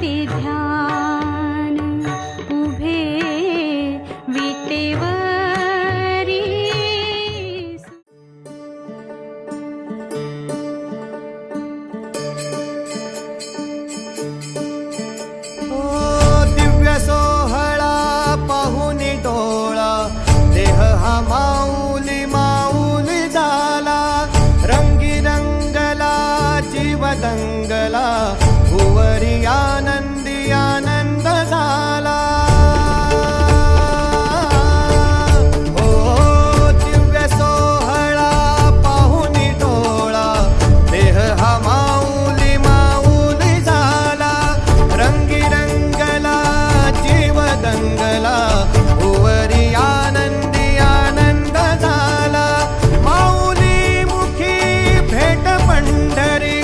ते ध्यान उभे विटेवरी दिव्य सोहळा पाहुनी डोळा देह हा माऊली माऊली झाला रंगी रंगला जीव दंगला भुवरी आनंदी आनंद झाला हो दिव्य सोहळा पाहुनी डोळा देह हा माऊली माऊली झाला रंगी रंगला जीव दंगला भुवरी आनंदी आनंद झाला माऊली मुखी भेट पंढरी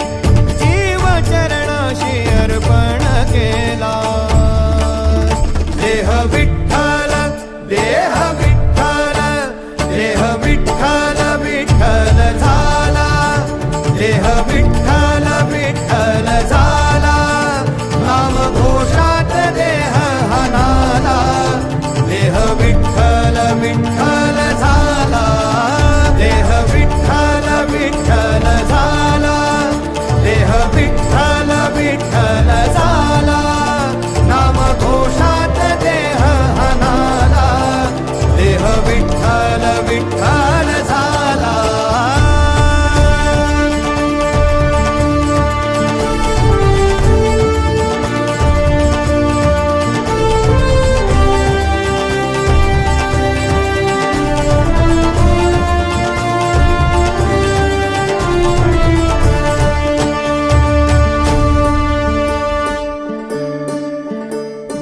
जीव चरणाशी अर्पण केला देह विठ्ठल देह विठ्ठल देह विठ्ठल विठ्ठल झाला देह विठ्ठल विठ्ठल झाला नाम घोषात देह हनाला देह विठ्ठल विठ्ठल झाला देह विठ्ठल विठ्ठल झाला देह विठ्ठल विठ्ठल झाला नाम घोषात देह हनाला देह विठ्ठल विठ्ठल झाला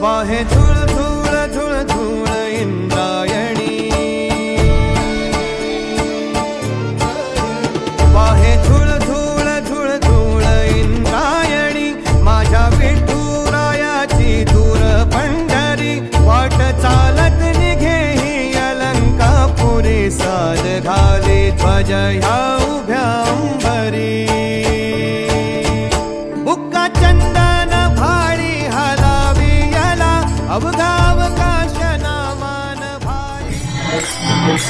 वाहे झुळ झुळ झुळ झुळ इंद्रायणी वाहे झुळ झुळ झुळ झुळ इंद्रायणी माझ्या विठुरायाची दूर पंढरी वाट चालत निघे ही अलंकापुरी साद घाली ध्वज ह्या उभ्या अंबरी बुक्का चंदन भाळी हलावी याला अवघाव काश नामान भाई